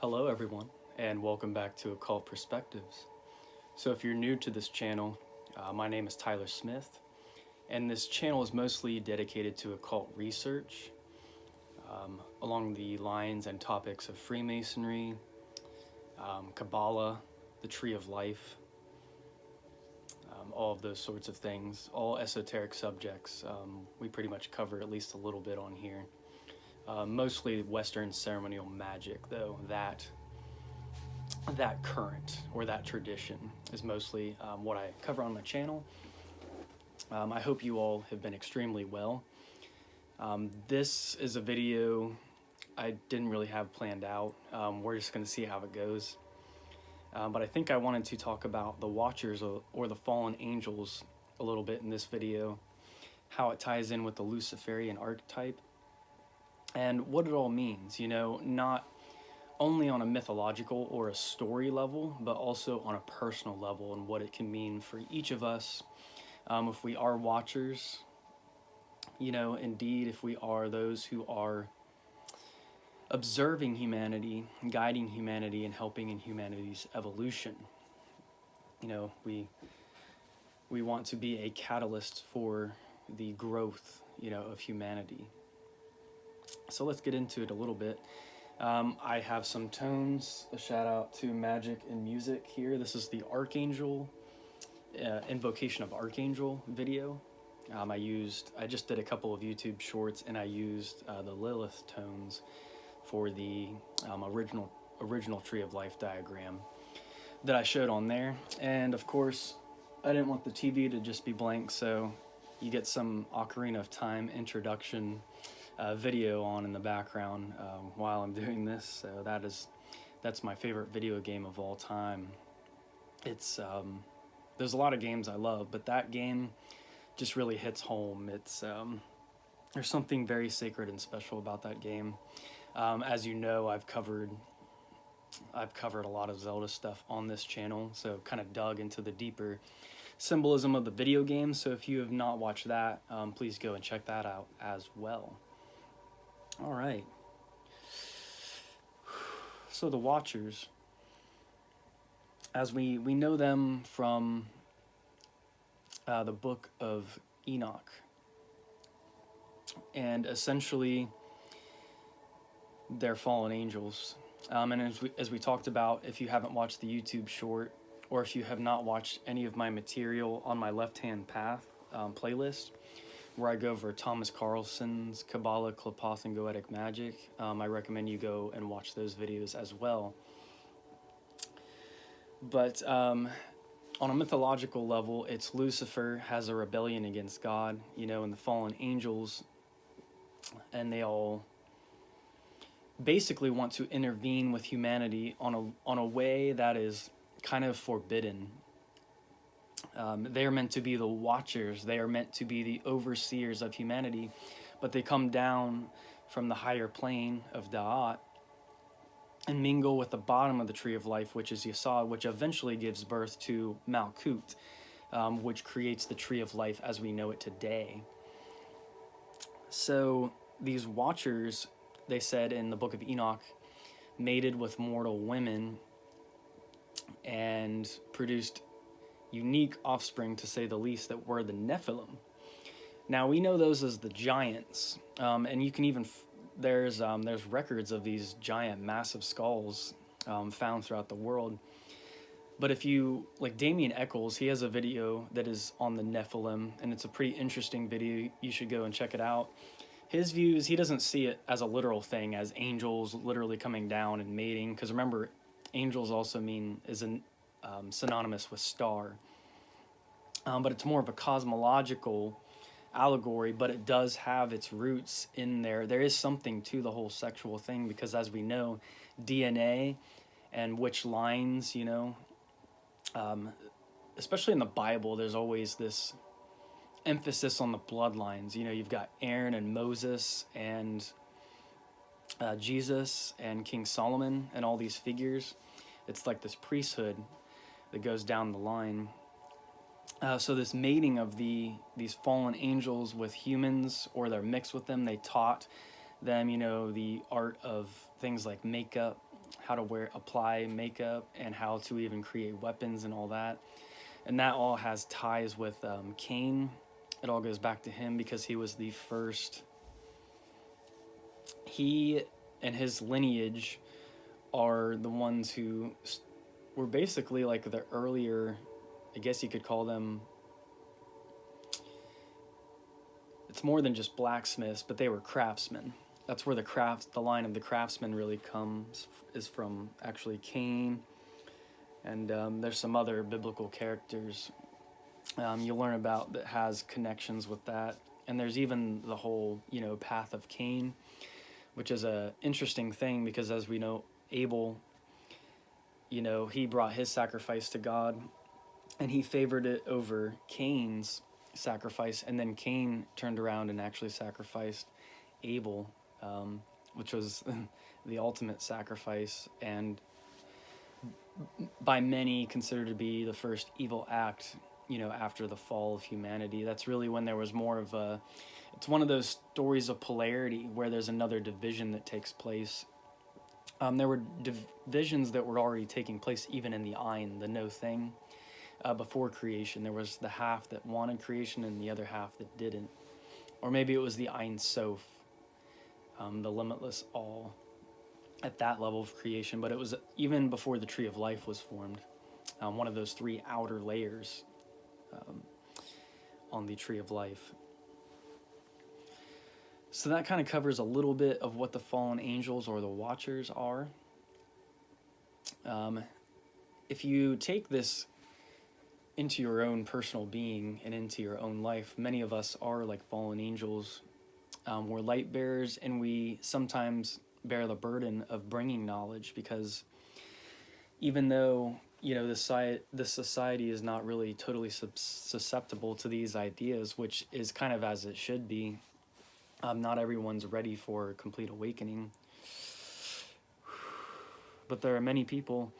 Hello everyone, and welcome back to Occult Perspectives. So if you're new to this channel, my name is Tyler Smith, and this channel is mostly dedicated to occult research, along the lines and topics of Freemasonry, Kabbalah, the Tree of Life, all of those sorts of things, all esoteric subjects. We pretty much cover at least a little bit on here. Mostly Western ceremonial magic, though, that current or that tradition is mostly what I cover on my channel. I hope you all have been extremely well. This is a video I didn't really have planned out. We're just going to see how it goes. But I think I wanted to talk about the Watchers or the fallen angels a little bit in this video, how it ties in with the Luciferian archetype, and what it all means, not only on a mythological or a story level, but also on a personal level and what it can mean for each of us. If we are watchers, indeed, if we are those who are observing humanity, guiding humanity, and helping in humanity's evolution. We want to be a catalyst for the growth, of humanity. So let's get into it a little bit. I have some tones, a shout out to Magic and Music here. This is the Archangel, Invocation of Archangel video. I just did a couple of YouTube shorts, and I used the Lilith tones for the original Tree of Life diagram that I showed on there. And of course, I didn't want the TV to just be blank, so you get some Ocarina of Time introduction video on in the background while I'm doing this. So that's my favorite video game of all time. It's there's a lot of games I love, but that game just really hits home. It's there's something very sacred and special about that game. As you know, I've covered a lot of Zelda stuff on this channel, so kind of dug into the deeper symbolism of the video game. So if you have not watched that, please go and check that out as well. All right. So the Watchers, as we know them from the book of Enoch, and essentially they're fallen angels. And as we talked about, if you haven't watched the YouTube short, or if you have not watched any of my material on my Left-Hand Path playlist, where I go over Thomas Carlson's Kabbalah, Qliphoth, and Goetic Magic, I recommend you go and watch those videos as well. But on a mythological level, it's Lucifer has a rebellion against God, and the fallen angels, and they all basically want to intervene with humanity on a way that is kind of forbidden. They are meant to be the watchers. They are meant to be the overseers of humanity, but they come down from the higher plane of Da'at and mingle with the bottom of the Tree of Life, which is Yesod, which eventually gives birth to Malkut, which creates the Tree of Life as we know it today. So these watchers, they said in the book of Enoch, mated with mortal women and produced unique offspring, to say the least, that were the Nephilim. Now we know those as the giants, and you can even there's records of these giant, massive skulls found throughout the world. But if you like Damien Eccles, he has a video that is on the Nephilim, and it's a pretty interesting video. You should go and check it out. His views, he doesn't see it as a literal thing, as angels literally coming down and mating, because remember, angels also is synonymous with star. But it's more of a cosmological allegory, but it does have its roots in there. There is something to the whole sexual thing, because as we know, DNA and which lines, especially in the Bible, there's always this emphasis on the bloodlines. You've got Aaron and Moses and Jesus and King Solomon and all these figures. It's like this priesthood that goes down the line. So this mating of these fallen angels with humans, or they're mixed with them, they taught them, the art of things like makeup, how to apply makeup, and how to even create weapons and all that. And that all has ties with Cain. It all goes back to him because he was the first. He and his lineage are the ones who were basically like the earlier, I guess you could call them, it's more than just blacksmiths, but they were craftsmen. That's where the line of the craftsman really comes, is from actually Cain. And there's some other biblical characters you learn about that has connections with that. And there's even the whole, path of Cain, which is a interesting thing because, as we know, Abel, he brought his sacrifice to God and he favored it over Cain's sacrifice. And then Cain turned around and actually sacrificed Abel, which was the ultimate sacrifice, and by many considered to be the first evil act, after the fall of humanity. That's really when there was more of it's one of those stories of polarity where there's another division that takes place. There were divisions that were already taking place even in the Ein, the no thing, before creation. There was the half that wanted creation and the other half that didn't. Or maybe it was the Ein Sof, the limitless all, at that level of creation. But it was even before the tree of life was formed, one of those three outer layers on the tree of life. So that kind of covers a little bit of what the fallen angels or the watchers are. If you take this into your own personal being and into your own life, many of us are like fallen angels. We're light bearers, and we sometimes bear the burden of bringing knowledge, because even though the society is not really totally susceptible to these ideas, which is kind of as it should be, not everyone's ready for a complete awakening. But there are many people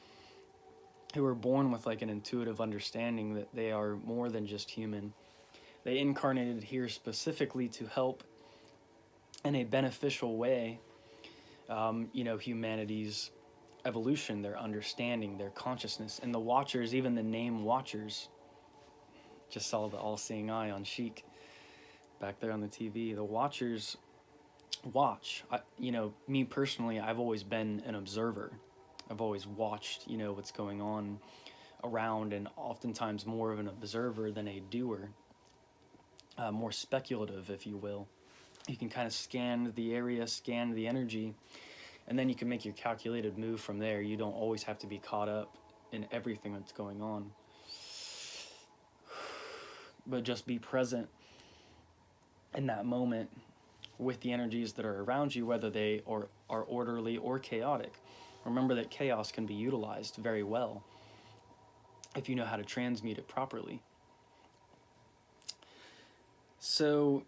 who are born with like an intuitive understanding that they are more than just human. They incarnated here specifically to help in a beneficial way, humanity's evolution, their understanding, their consciousness. And the Watchers, even the name Watchers, just saw the all-seeing eye on Sheik back there on the TV. The Watchers watch. Me personally, I've always been an observer. I've always watched, what's going on around, and oftentimes more of an observer than a doer. More speculative, if you will. You can kind of scan the area, scan the energy, and then you can make your calculated move from there. You don't always have to be caught up in everything that's going on. But just be present in that moment with the energies that are around you, whether they are orderly or chaotic. Remember that chaos can be utilized very well if you know how to transmute it properly. So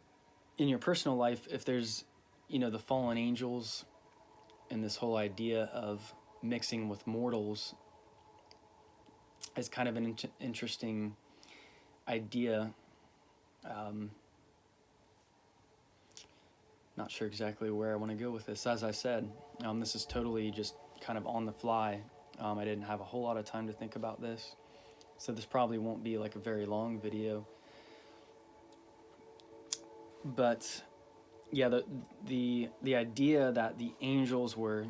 in your personal life, if there's, the fallen angels and this whole idea of mixing with mortals is kind of an interesting idea. Not sure exactly where I want to go with this. As I said, this is totally just kind of on the fly. I didn't have a whole lot of time to think about this, so this probably won't be like a very long video. But yeah, the idea that the angels were,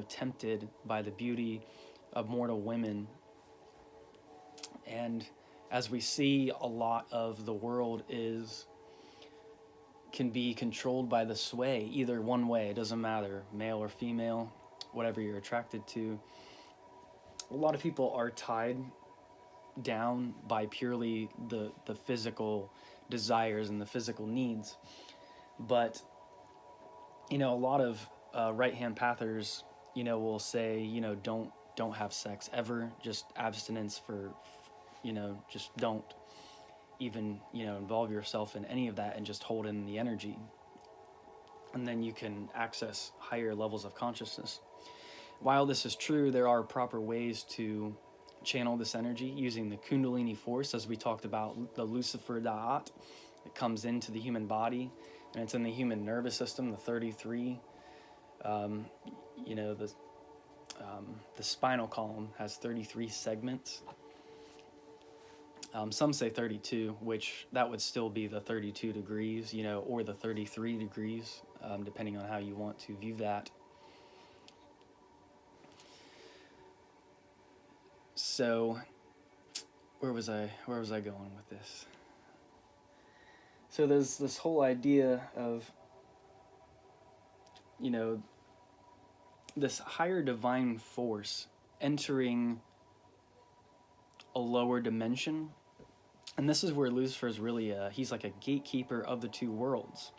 tempted by the beauty of mortal women, and as we see, a lot of the world can be controlled by the sway, either one way. It doesn't matter, male or female, whatever you're attracted to. A lot of people are tied down by purely the physical desires and the physical needs. But, a lot of right-hand pathers, will say, don't have sex ever, just abstinence for, just don't even, involve yourself in any of that, and just hold in the energy. And then you can access higher levels of consciousness. While this is true, there are proper ways to channel this energy using the Kundalini force, as we talked about, the Lucifer Da'at that comes into the human body, and it's in the human nervous system, the 33, the The spinal column has 33 segments. Some say 32, which that would still be the 32 degrees, or the 33 degrees, depending on how you want to view that. So, where was I going with this? So there's this whole idea of, this higher divine force entering a lower dimension. And this is where Lucifer is really he's like a gatekeeper of the two worlds.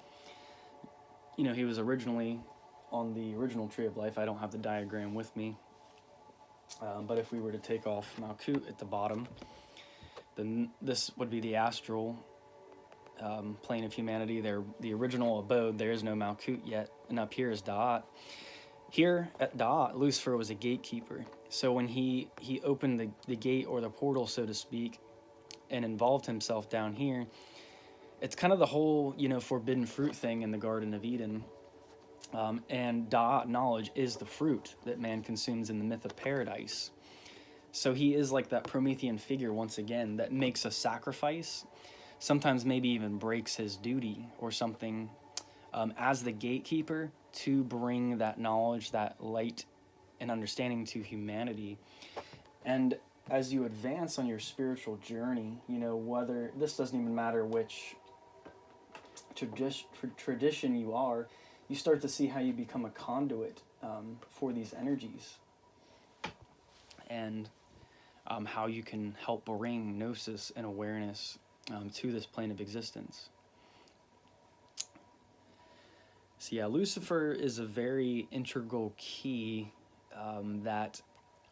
He was originally on the original tree of life. I don't have the diagram with me. But if we were to take off Malkut at the bottom, then this would be the astral plane of humanity. The original abode. There is no Malkut yet. And up here is Da'at. Here at Da'at, Lucifer was a gatekeeper. So when he opened the gate or the portal, so to speak, and involved himself down here, it's kind of the whole, forbidden fruit thing in the Garden of Eden. And Da'at, knowledge, is the fruit that man consumes in the myth of paradise. So he is like that Promethean figure, once again, that makes a sacrifice, sometimes maybe even breaks his duty or something, as the gatekeeper to bring that knowledge, that light and understanding to humanity. And as you advance on your spiritual journey, whether, this doesn't even matter which tradition you are, you start to see how you become a conduit for these energies, and how you can help bring gnosis and awareness to this plane of existence. So yeah, Lucifer is a very integral key that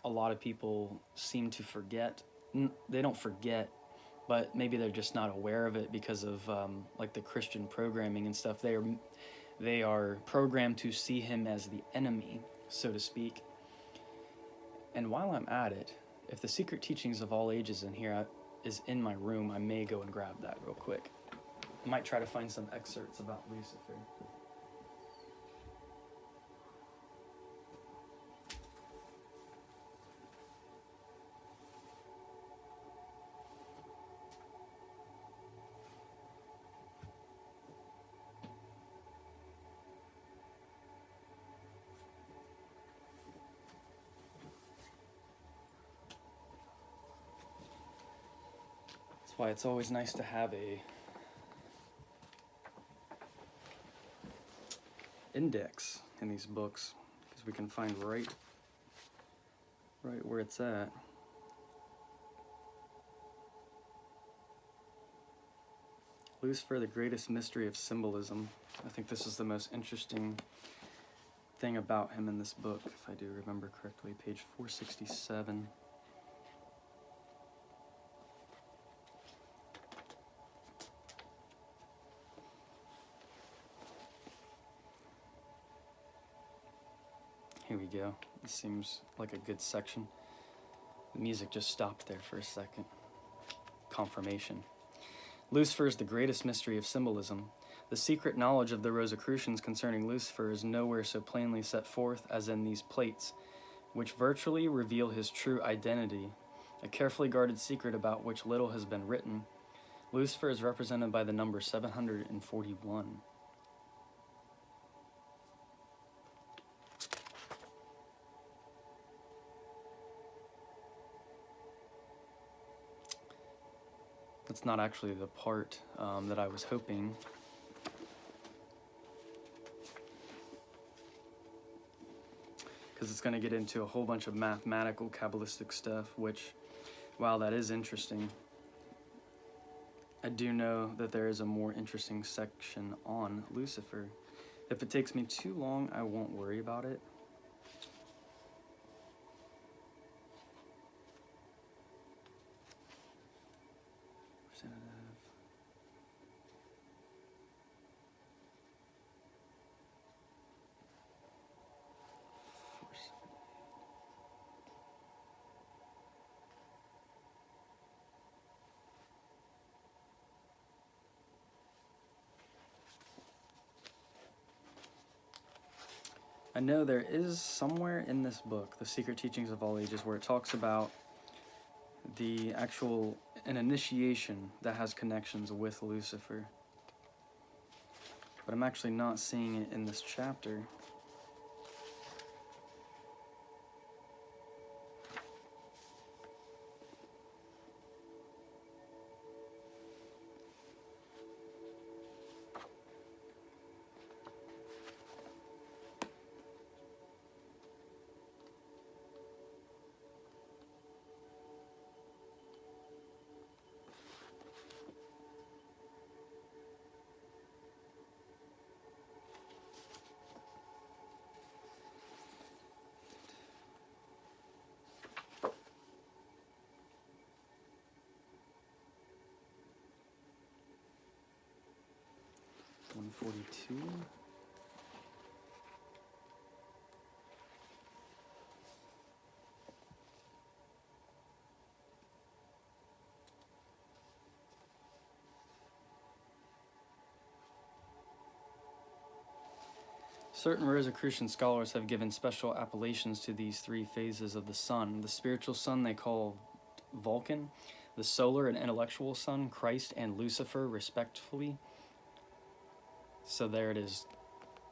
a lot of people seem to forget. They don't forget, but maybe they're just not aware of it because of like the Christian programming and stuff. They are programmed to see him as the enemy, so to speak. And while I'm at it, if the Secret Teachings of All Ages is in my room, I may go and grab that real quick. I might try to find some excerpts about Lucifer. Why it's always nice to have a index in these books, because we can find right where it's at. Lucifer, the greatest mystery of symbolism. I think this is the most interesting thing about him in this book, if I do remember correctly, page 467. Here we go. This seems like a good section. The music just stopped there for a second. Confirmation. Lucifer is the greatest mystery of symbolism. The secret knowledge of the Rosicrucians concerning Lucifer is nowhere so plainly set forth as in these plates, which virtually reveal his true identity, a carefully guarded secret about which little has been written. Lucifer is represented by the number 741. That's not actually the part that I was hoping. Because it's going to get into a whole bunch of mathematical, Kabbalistic stuff, which, while that is interesting, I do know that there is a more interesting section on Lucifer. If it takes me too long, I won't worry about it. I know there is somewhere in this book, The Secret Teachings of All Ages, where it talks about an initiation that has connections with Lucifer. But I'm actually not seeing it in this chapter. One 42. Certain Rosicrucian scholars have given special appellations to these three phases of the sun. The spiritual sun they call Vulcan, the solar and intellectual sun, Christ and Lucifer, respectively. So there it is,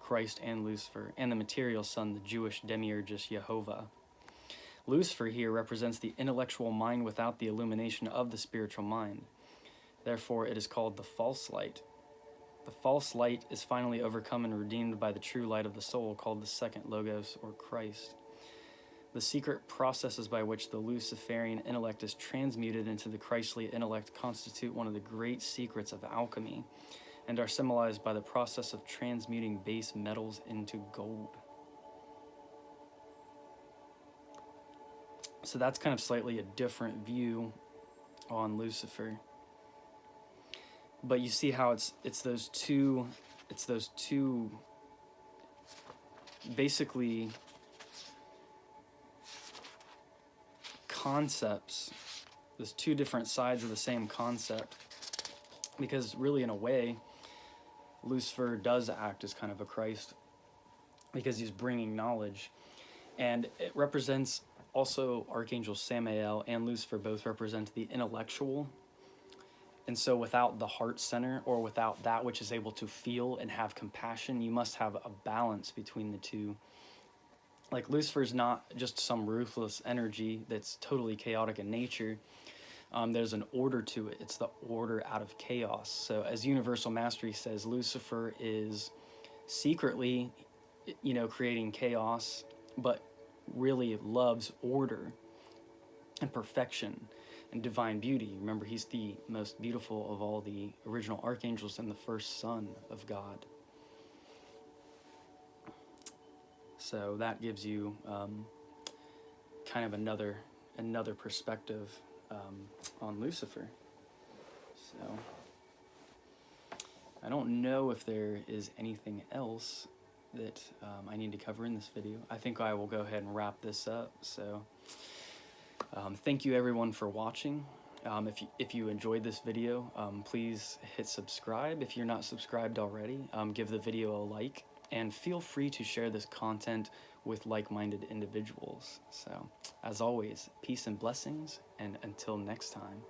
Christ and Lucifer, and the material sun, the Jewish demiurgus Jehovah. Lucifer here represents the intellectual mind without the illumination of the spiritual mind. Therefore, it is called the false light. The false light is finally overcome and redeemed by the true light of the soul, called the second Logos, or Christ. The secret processes by which the Luciferian intellect is transmuted into the Christly intellect constitute one of the great secrets of alchemy, and are symbolized by the process of transmuting base metals into gold. So that's kind of slightly a different view on Lucifer. But you see how it's those two basically concepts, those two different sides of the same concept. Because really, in a way, Lucifer does act as kind of a Christ, because he's bringing knowledge. And it represents also Archangel Samael and Lucifer both represent the intellectual. And so without the heart center, or without that which is able to feel and have compassion, you must have a balance between the two. Like, Lucifer's not just some ruthless energy that's totally chaotic in nature. There's an order to it. It's the order out of chaos. So as Universal Mastery says, Lucifer is secretly, creating chaos, but really loves order and perfection and divine beauty. Remember, he's the most beautiful of all the original archangels and the first son of God. So that gives you kind of another perspective on Lucifer. So I don't know if there is anything else that I need to cover in this video. I think I will go ahead and wrap this up. So thank you everyone for watching. If you enjoyed this video, please hit subscribe. If you're not subscribed already, give the video a like, and feel free to share this content with like-minded individuals. So as always, peace and blessings, and until next time.